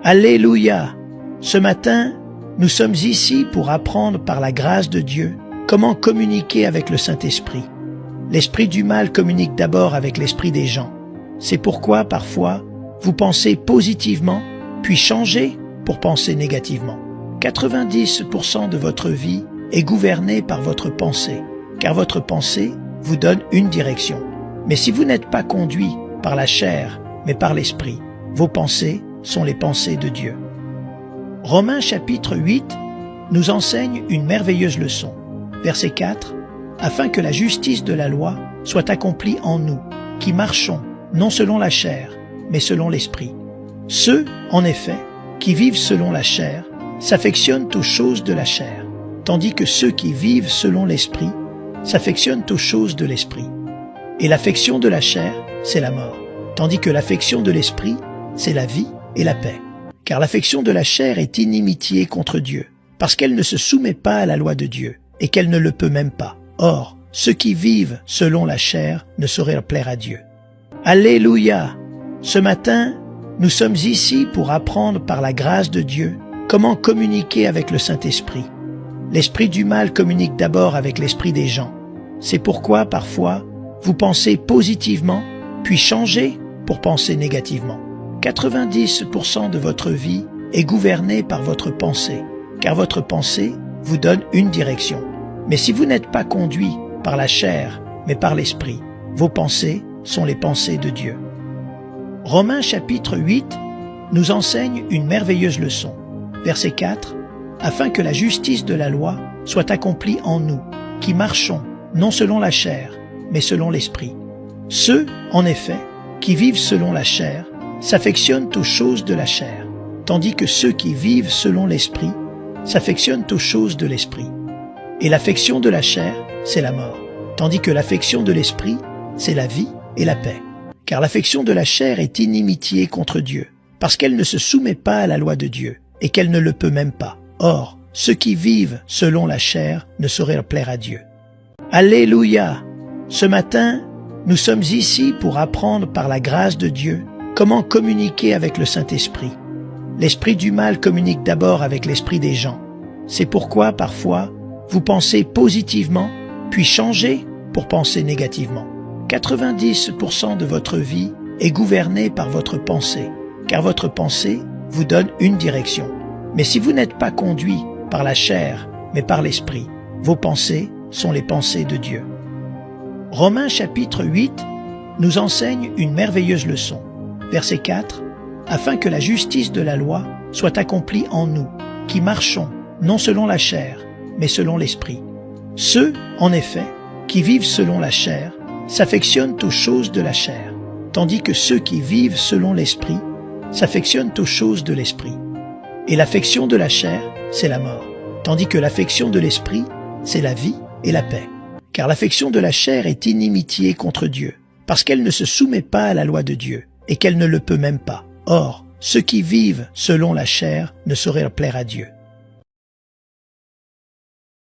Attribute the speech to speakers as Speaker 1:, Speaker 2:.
Speaker 1: Alléluia! Ce matin, nous sommes ici pour apprendre par la grâce de Dieu comment communiquer avec le Saint-Esprit. L'esprit du mal communique d'abord avec l'esprit des gens. C'est pourquoi, parfois, vous pensez positivement, puis changez pour penser négativement. 90% de votre vie est gouvernée par votre pensée, car votre pensée vous donne une direction. Mais si vous n'êtes pas conduit par la chair, mais par l'esprit, vos pensées sont les pensées de Dieu. Romains chapitre 8 nous enseigne une merveilleuse leçon. Verset 4, « Afin que la justice de la loi soit accomplie en nous, qui marchons, non selon la chair, mais selon l'esprit. Ceux, en effet, qui vivent selon la chair, s'affectionnent aux choses de la chair, tandis que ceux qui vivent selon l'esprit s'affectionnent aux choses de l'esprit. Et l'affection de la chair, c'est la mort, tandis que l'affection de l'esprit, c'est la vie et la paix. Car l'affection de la chair est inimitié contre Dieu, parce qu'elle ne se soumet pas à la loi de Dieu, et qu'elle ne le peut même pas. Or, ceux qui vivent selon la chair ne sauraient plaire à Dieu. Alléluia! Ce matin, nous sommes ici pour apprendre par la grâce de Dieu comment communiquer avec le Saint-Esprit. L'esprit du mal communique d'abord avec l'esprit des gens. C'est pourquoi, parfois, vous pensez positivement, puis changez pour penser négativement. 90% de votre vie est gouvernée par votre pensée, car votre pensée vous donne une direction. Mais si vous n'êtes pas conduit par la chair, mais par l'esprit, vos pensées sont les pensées de Dieu. Romains chapitre 8 nous enseigne une merveilleuse leçon. Verset 4, « Afin que la justice de la loi soit accomplie en nous, qui marchons, non selon la chair, mais selon l'esprit. Ceux, en effet, qui vivent selon la chair, s'affectionnent aux choses de la chair, tandis que ceux qui vivent selon l'esprit s'affectionnent aux choses de l'esprit. Et l'affection de la chair, c'est la mort, tandis que l'affection de l'esprit, c'est la vie et la paix. Car l'affection de la chair est inimitié contre Dieu, parce qu'elle ne se soumet pas à la loi de Dieu, et qu'elle ne le peut même pas. Or, ceux qui vivent selon la chair ne sauraient plaire à Dieu. Alléluia! Ce matin, nous sommes ici pour apprendre par la grâce de Dieu comment communiquer avec le Saint-Esprit. L'esprit du mal communique d'abord avec l'esprit des gens. C'est pourquoi, parfois, vous pensez positivement, puis changez pour penser négativement. 90% de votre vie est gouvernée par votre pensée, car votre pensée vous donne une direction. Mais si vous n'êtes pas conduit par la chair, mais par l'esprit, vos pensées sont les pensées de Dieu. Romains chapitre 8 nous enseigne une merveilleuse leçon. Verset 4, « Afin que la justice de la loi soit accomplie en nous, qui marchons, non selon la chair, mais selon l'esprit. Ceux, en effet, qui vivent selon la chair, s'affectionnent aux choses de la chair, tandis que ceux qui vivent selon l'esprit s'affectionnent aux choses de l'esprit. Et l'affection de la chair, c'est la mort, tandis que l'affection de l'esprit, c'est la vie et la paix. Car l'affection de la chair est inimitié contre Dieu, parce qu'elle ne se soumet pas à la loi de Dieu, et qu'elle ne le peut même pas. Or, ceux qui vivent selon la chair ne sauraient plaire à Dieu.